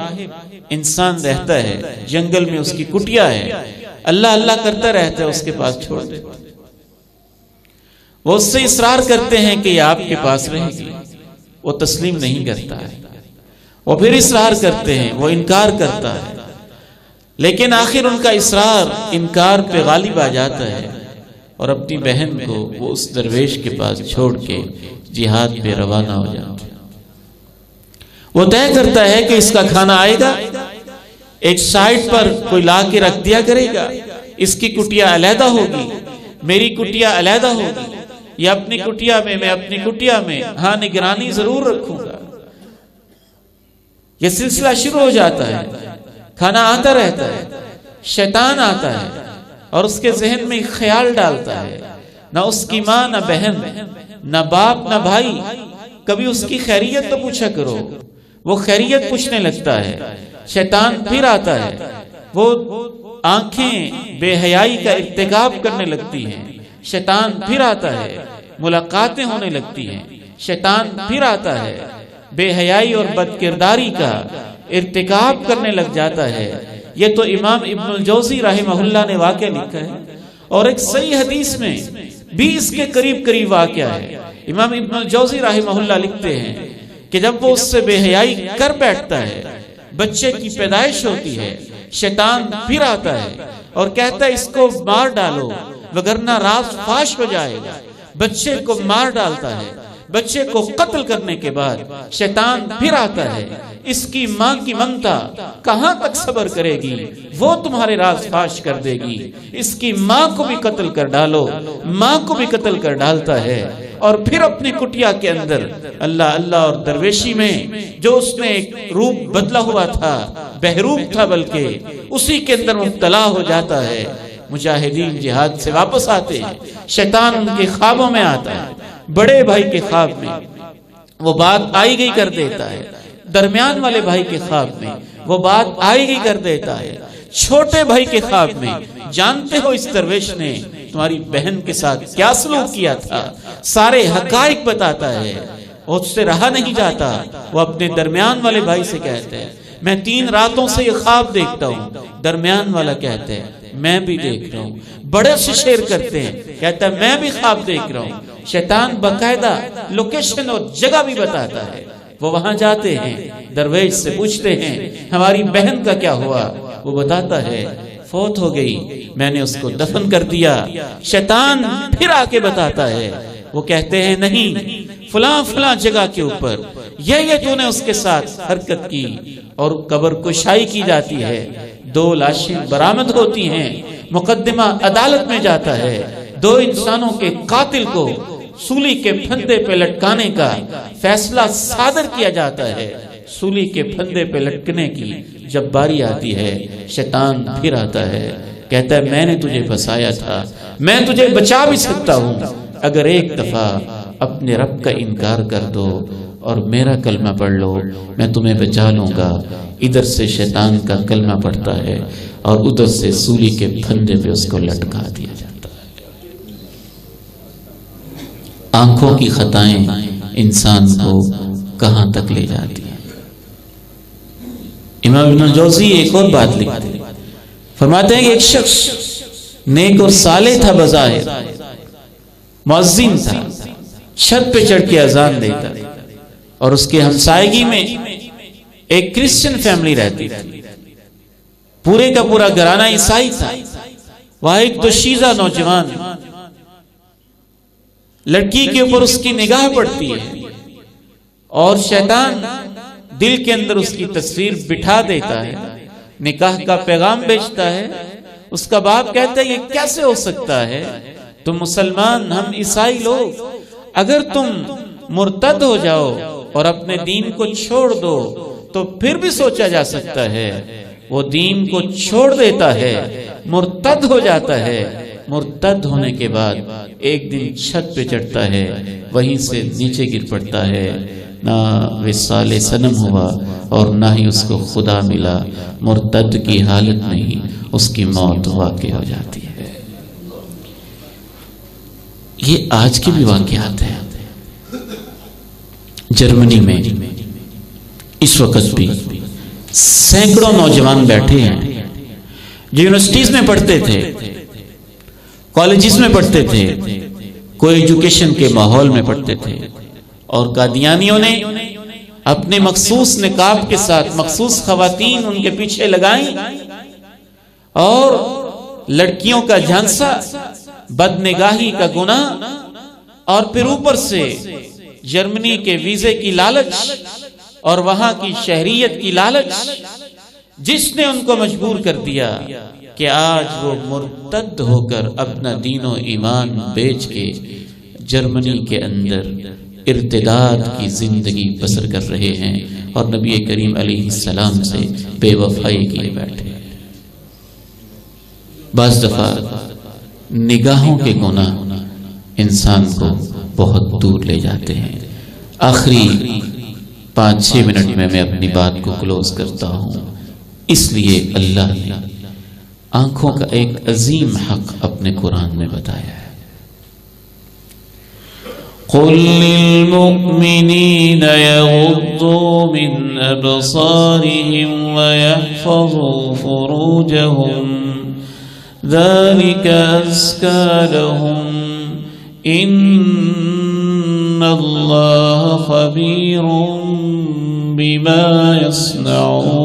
انسان رہتا ہے، جنگل میں اس کی کٹیا ہے، اللہ اللہ کرتا رہتا ہے، اس کے پاس چھوڑ دے۔ وہ اس سے اصرار کرتے ہیں کہ یہ آپ کے پاس رہے گی، وہ تسلیم نہیں کرتا ہے، وہ پھر اصرار کرتے ہیں، وہ انکار کرتا ہے، لیکن آخر ان کا اصرار انکار پہ غالب آ جاتا ہے، اور اپنی بہن کو وہ اس درویش کے پاس چھوڑ کے جہاد پہ روانہ ہو جاتا ہے۔ وہ طے کرتا ہے کہ اس کا کھانا آئے گا، ایک سائٹ پر کوئی لا کے رکھ دیا کرے گا، اس کی کٹیا علیحدہ ہوگی، میری کٹیا علیحدہ ہوگی، یا اپنی کٹیا میں میں اپنی کٹیا میں، ہاں نگرانی ضرور رکھوں گا۔ یہ سلسلہ شروع ہو جاتا ہے، کھانا آتا رہتا ہے، شیطان آتا ہے اور اس کے ذہن میں خیال ڈالتا ہے، نہ اس کی ماں نہ بہن نہ باپ نہ بھائی، کبھی اس کی خیریت تو پوچھا کرو، وہ خیریت پوچھنے لگتا ہے۔ شیطان پھر آتا ہے، وہ آنکھیں بے حیائی کا ارتکاب کرنے لگتی ہیں، شیطان پھر آتا ہے، ملاقاتیں ہونے لگتی ہیں، شیطان پھر آتا ہے، بے حیائی اور بد کرداری کا ارتکاب کرنے لگ جاتا ہے۔ یہ تو امام ابن الجوزی رحمہ اللہ نے واقعہ لکھا ہے، اور ایک صحیح حدیث میں بھی اس کے قریب قریب واقعہ ہے۔ امام ابن الجوزی رحمہ اللہ لکھتے ہیں کہ جب وہ اس سے بے حیائی کر بیٹھتا ہے، بچے کی پیدائش ہوتی ہے، شیطان پھر آتا ہے اور کہتا ہے اس کو مار ڈالو وگرنہ راز فاش ہو جائے گا۔ بچے کو مار ڈالتا ہے، بچے کو قتل کرنے کے بعد شیطان پھر آتا ہے، اس کی ماں کی ممتا کہاں تک صبر کرے گی، وہ تمہارے راز فاش کر دے گی، اس کی ماں کو بھی قتل کر ڈالو، ماں کو بھی قتل کر ڈالتا ہے، اور پھر اپنی کٹیا کے اندر اللہ اللہ اور درویشی میں جو اس نے ایک روپ بدلا ہوا تھا، بہروپ تھا بلکہ، اسی کے اندر مبتلا ہو جاتا ہے۔ مجاہدین جہاد سے واپس آتے ہیں، شیطان ان کے خوابوں میں آتا ہے، بڑے بھائی کے خواب میں وہ بات آئی گئی کر دیتا ہے، درمیان والے بھائی کے خواب میں وہ بات آئی گئی کر دیتا ہے، چھوٹے بھائی کے خواب میں جانتے ہو اس درویش نے تمہاری بہن کے ساتھ کیا سلوک کیا تھا، سارے حقائق بتاتا ہے، اس سے رہا نہیں جاتا، وہ اپنے درمیان والے بھائی سے کہتے ہیں میں 3 راتوں سے یہ خواب دیکھتا ہوں، درمیان والا کہتے ہیں میں بھی دیکھ رہا ہوں، بڑے سے شیئر کرتے ہیں، کہتا ہے میں بھی خواب دیکھ رہا ہوں، شیطان باقاعدہ لوکیشن اور جگہ بھی بتاتا ہے، وہ وہاں جاتے ہیں، درویش سے پوچھتے ہیں ہماری بہن کا کیا ہوا، وہ بتاتا ہے فوت ہو گئی، میں نے اس کو دفن کر دیا۔ شیطان پھر آ کے بتاتا ہے، وہ کہتے ہیں نہیں فلاں فلاں جگہ کے اوپر یہ تو نے اس کے ساتھ حرکت کی، اور قبر کشائی کی جاتی ہے، 2 لاشیں برآمد ہوتی ہیں، مقدمہ عدالت میں جاتا ہے، 2 انسانوں کے قاتل کو سولی کے پھندے پہ لٹکانے کا فیصلہ صادر کیا جاتا ہے۔ سولی کے پھندے پہ لٹکنے کی جب باری آتی ہے، شیطان پھر آتا ہے، کہتا ہے میں نے تجھے بچایا تھا، میں تجھے بچا بھی سکتا ہوں، اگر ایک دفعہ اپنے رب کا انکار کر دو اور میرا کلمہ پڑھ لو، میں تمہیں بچا لوں گا۔ ادھر سے شیطان کا کلمہ پڑھتا ہے اور ادھر سے سولی کے پھندے پہ اس کو لٹکا دیا جاتا ہے۔ آنکھوں کی خطائیں انسان کو کہاں تک لے جاتی ہیں۔ امام ابن الجوزی ایک اور بات لکھتے ہیں، فرماتے ہیں کہ ایک شخص نیک اور صالح تھا، بظاہر مؤذن تھا، چھت پہ چڑھ کے اذان دیتا، اور اس کے ہمسائیگی میں ایک کرسچن فیملی رہتی تھی، پورے کا پورا گھرانہ عیسائی تھا۔ وہاں ایک دوشیزہ نوجوان لڑکی کے اوپر اس کی نگاہ پڑتی ہے اور شیطان دل کے اندر اس کی تصویر بٹھا دیتا ہے، نکاح کا پیغام بیچتا ہے۔ اس کا باپ کہتا ہے یہ کیسے ہو سکتا ہے، تم مسلمان، ہم عیسائی لوگ، اگر تم مرتد ہو جاؤ اور اپنے دین کو چھوڑ دو تو پھر بھی سوچا جا سکتا ہے۔ وہ دین کو چھوڑ دیتا ہے، مرتد ہو جاتا ہے، مرتد ہونے کے بعد ایک دن چھت پہ چڑھتا ہے، وہیں سے نیچے گر پڑتا ہے، نہ وصال صنم ہوا اور نہ ہی اس کو خدا ملا، مرتد کی حالت میں ہی اس کی موت واقع ہو جاتی ہے۔ یہ آج کے بھی واقعات ہیں۔ جرمنی میں اس وقت بھی سینکڑوں نوجوان بیٹھے ہیں جو یونیورسٹیز میں پڑھتے تھے، کالجز میں پڑھتے تھے، کوئی ایجوکیشن کے ماحول میں پڑھتے تھے، اور قادیانیوں نے اپنے مخصوص نقاب کے ساتھ مخصوص خواتین ان کے پیچھے لگائیں اور لڑکیوں کا جھانسا، بد نگاہی کا گناہ، اور پھر اوپر سے جرمنی کے ویزے کی لالچ اور وہاں کی شہریت کی لالچ، جس نے ان کو مجبور کر دیا کہ آج وہ مرتد ہو کر اپنا دین و ایمان بیچ کے جرمنی کے اندر ارتداد کی زندگی بسر کر رہے ہیں اور نبی کریم علیہ السلام سے بے وفائی کیے بیٹھے ہیں۔ بعض دفعہ نگاہوں کے گناہ انسان کو بہت دور لے جاتے ہیں۔ آخری 5-6 منٹ میں اپنی بات کو کلوز کرتا ہوں۔ اس لیے اللہ نے آنکھوں کا ایک عظیم حق اپنے قرآن میں بتایا ہے۔ قُلْ لِلْمُؤْمِنِينَ يَغُضُّوا مِنْ أَبْصَارِهِمْ وَيَحْفَظُوا فُرُوجَهُمْ ذَلِكَ أَزْكَى لَهُمْ إِنَّ اللَّهَ خَبِيرٌ بِمَا يَصْنَعُونَ۔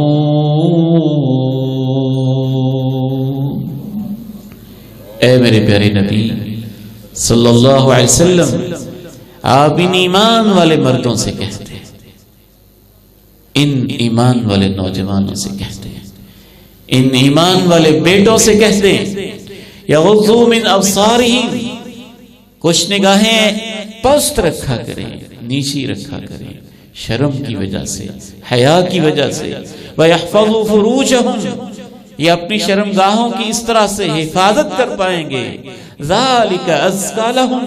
اے میرے پیارے نبی صلی اللہ علیہ وسلم، آپ ان ایمان والے مردوں سے کہتے ہیں، ان ایمان والے نوجوانوں سے کہتے ہیں، ان ایمان والے بیٹوں سے کہتے ہیں، یغضوا من ابصارہم، کچھ نگاہیں پست رکھا کریں، نیچی رکھا کریں، شرم کی وجہ سے، حیا کی وجہ سے، وَيَحْفَظُوا فُرُوجَهُمْ، یہ اپنی شرمگاہوں کی اس طرح سے حفاظت کر پائیں گے، ذَلِكَ أَزْكَى لَهُمْ،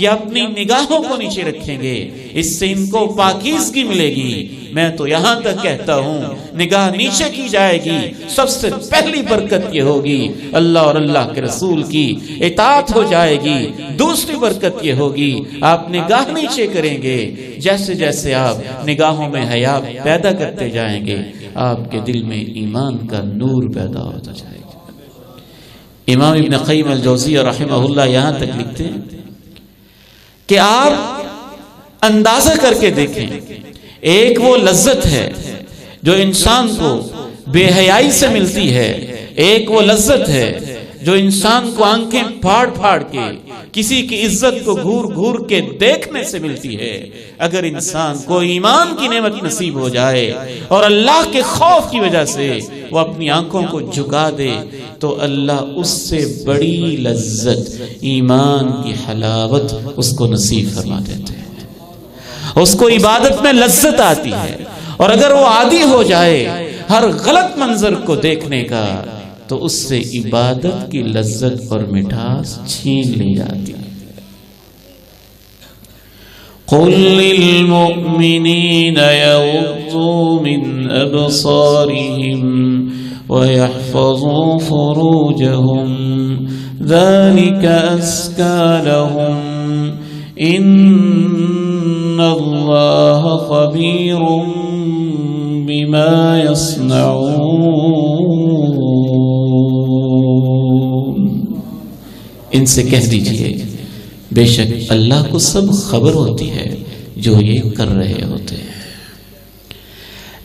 یہ اپنی نگاہوں کو نیچے رکھیں گے، اس سے ان کو پاکیزگی ملے گی۔ میں تو یہاں تک کہتا ہوں نگاہ نیچے کی جائے گی، سب سے پہلی برکت یہ ہوگی اللہ اور اللہ کے رسول کی اطاعت ہو جائے گی، دوسری برکت یہ ہوگی آپ نگاہ نیچے کریں گے، جیسے جیسے آپ نگاہوں میں حیا پیدا کرتے جائیں گے آپ کے دل میں ایمان کا نور پیدا ہوتا جائے گا۔ امام ابن قیم الجوزیہ رحمہ اللہ یہاں تک لکھتے ہیں کہ آپ اندازہ کر کے دیکھیں، ایک وہ لذت ہے جو انسان کو بے حیائی سے ملتی ہے، ایک وہ لذت ہے جو انسان کو آنکھیں پھاڑ پھاڑ کے کسی کی عزت کو گھور گھور کے دیکھنے سے ملتی ہے۔ اگر انسان کو ایمان کی نعمت نصیب ہو جائے اور اللہ کے خوف کی وجہ سے وہ اپنی آنکھوں کو جھکا دے تو اللہ اس سے بڑی لذت، ایمان کی حلاوت اس کو نصیب فرما دیتے ہیں۔ اس کو عبادت میں لذت آتی ہے، اور اگر وہ عادی ہو جائے ہر غلط منظر کو دیکھنے کا تو اس سے عبادت کی لذت اور مٹھاس چھین لی جاتی ہے۔ قل للمؤمنین یغضوا من ابصارهم ويحفظوا فروجهم ذلك أزكى لهم إن الله خبير بما يصنعون۔ ان سے کہہ دیجئے بے شک اللہ کو سب خبر ہوتی ہے جو یہ کر رہے ہوتے ہیں۔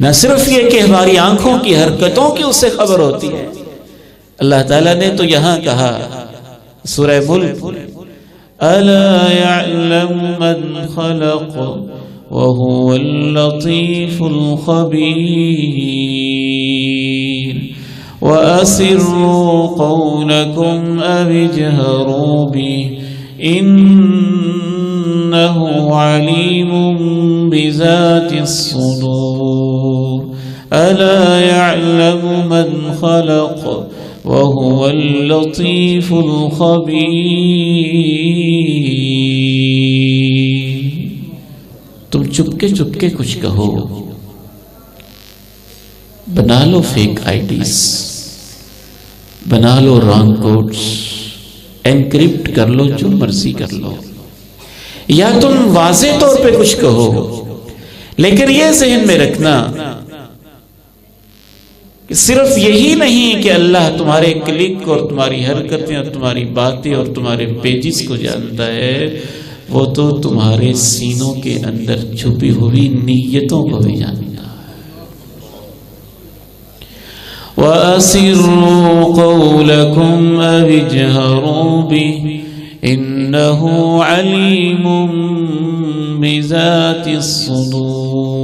نہ صرف یہ کہ ہماری آنکھوں کی حرکتوں کی اسے خبر ہوتی ہے، اللہ تعالیٰ نے تو یہاں کہا سورہ ملک أَلَا يَعْلَمُ مَنْ خَلَقَ وَهُوَ اللَّطِيفُ الْخَبِيرُ وَأَسِرُّوا قَوْلَكُمْ أَوِ اجْهَرُوا بِهِ إِنَّهُ عَلِيمٌ بِذَاتِ الصُّدُورِ أَلَا يَعْلَمُ مَنْ خَلَقَ وَهُوَ اللَّطِيفُ الْخَبِيرُ۔ تم چپکے چپکے کچھ کہو، بنا لو فیک آئی ڈیز، بنا لو رانگ کوڈز، انکرپٹ کر لو، جو مرضی کر لو، یا تم واضح طور پہ کچھ کہو، لیکن یہ ذہن میں رکھنا کہ صرف یہی نہیں کہ اللہ تمہارے کلک اور تمہاری حرکتیں اور تمہاری باتیں اور تمہارے پیجز کو جانتا ہے، وہ تو تمہارے سینوں کے اندر چھپی ہوئی نیتوں کو بھی جانتا ہے۔ وَأَسِرُّوا قَوْلَكُمْ أَوِ اجْهَرُوا بِهِ إِنَّهُ عَلِيمٌ بِذَاتِ الصُّدُورِ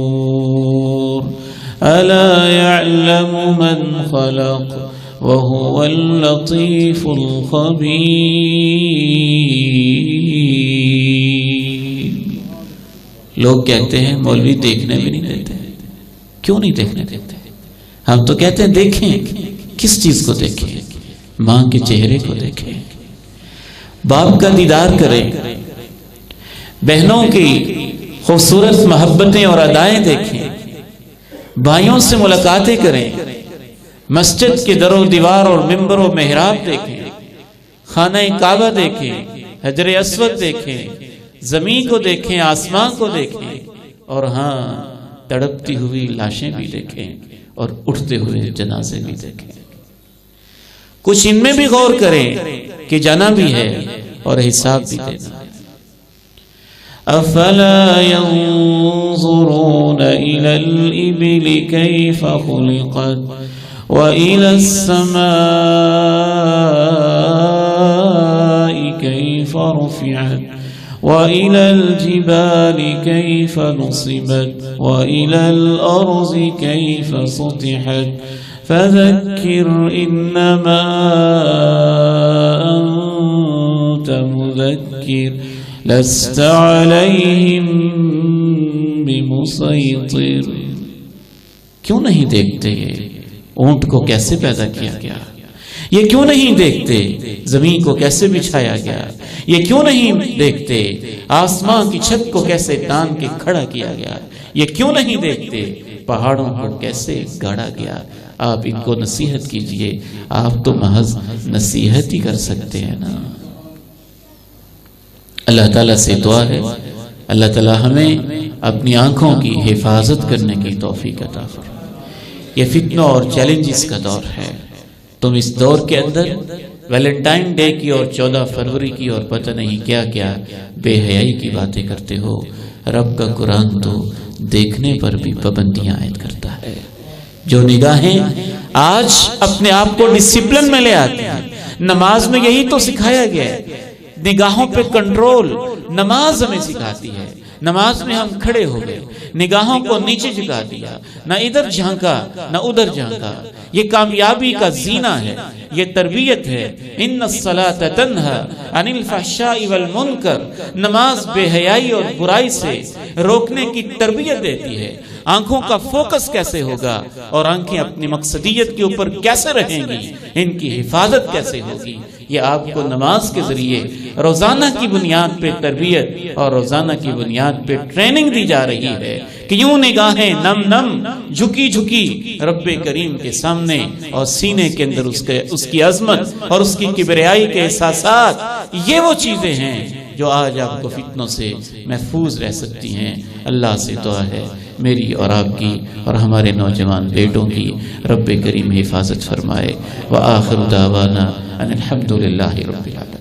أَلَا يَعْلَمُ مَنْ خَلَقَ وَهُوَ اللَّطِيفُ الْخَبِيرُ۔ لوگ کہتے ہیں مولوی دیکھنے بھی نہیں دیتے، کیوں نہیں دیکھنے دیتے؟ ہم تو کہتے ہیں دیکھیں، کس چیز کو دیکھیں؟ ماں کے چہرے کو دیکھیں، باپ کا دیدار کریں، بہنوں کی خوبصورت محبتیں اور ادائیں دیکھیں، بھائیوں سے ملاقاتیں کریں، مسجد کے در و دیوار اور ممبر و محراب دیکھیں، خانہ کعبہ دیکھیں، حجر اسود دیکھیں، زمین کو دیکھیں، آسمان کو دیکھیں، اور ہاں تڑپتی ہوئی لاشیں بھی دیکھیں اور اٹھتے ہوئے جنازے بھی دیکھیں۔ کچھ ان میں بھی غور کریں کہ جانا بھی ہے اور حساب بھی دینا ہے۔ افلا ينظرون الى الابل كيف خلقت والى السماء كيف رفعت وإلى الجبال كيف نصبت وإلى الأرض كيف سطحت فذكر إنما أنت مذكر لست عليهم بمسيطر۔ کیوں نہیں دیکھتے اونٹ کو کیسے پیدا کیا گیا؟ یہ کیوں نہیں دیکھتے زمین کو کیسے بچھایا گیا؟ یہ کیوں نہیں دیکھتے آسمان کی چھت کو کیسے تان کے کھڑا کیا گیا؟ یہ کیوں نہیں دیکھتے پہاڑوں کو کیسے گاڑا گیا؟ آپ ان کو نصیحت کیجئے، آپ تو محض نصیحت ہی کر سکتے ہیں نا۔ اللہ تعالیٰ سے دعا ہے اللہ تعالیٰ ہمیں اپنی آنکھوں کی حفاظت کرنے کی توفیق عطا فرمائے۔ یہ فتنوں اور چیلنجز کا دور ہے، تم اس دور کے اندر ویلنٹائن ڈے کی اور 14 فروری کی اور پتہ نہیں کیا کیا بے حیائی کی باتیں کرتے ہو۔ رب کا قرآن تو دیکھنے پر بھی پابندیاں عائد کرتا ہے۔ جو نگاہیں آج اپنے آپ کو ڈسپلن میں لے آتی ہیں، نماز میں یہی تو سکھایا گیا ہے، نگاہوں پہ کنٹرول نماز ہمیں سکھاتی ہے۔ نماز میں ہم کھڑے ہو گئے، نگاہوں کو نیچے جھکا دیا، نہ ادھر جھانکا نہ ادھر جھانکا۔ یہ کامیابی کا زینہ ہے، یہ تربیت ہے۔ ان الصلاۃ تنہی عن الفحشاء والمنکر، نماز بے حیائی اور برائی سے روکنے کی تربیت دیتی ہے۔ آنکھوں کا فوکس کیسے ہوگا اور آنکھیں اپنی مقصدیت کے اوپر کیسے رہیں گی، ان کی حفاظت کیسے ہوگی، یہ آپ کو نماز کے ذریعے روزانہ کی بنیاد پہ تربیت اور روزانہ کی بنیاد پہ ٹریننگ دی جا رہی ہے کہ یوں نگاہیں نم نم جھکی جھکی رب کریم کے سامنے، اور سینے کے اندر اس کی عظمت اور اس کی کبریائی کے احساسات، یہ وہ چیزیں ہیں جو آج آپ کو فتنوں سے محفوظ رہ سکتی ہیں۔ اللہ سے دعا ہے میری اور آپ کی اور ہمارے نوجوان بیٹوں کی رب کریم حفاظت فرمائے۔ وآخر دعوانا ان الحمد للہ رب العالمین۔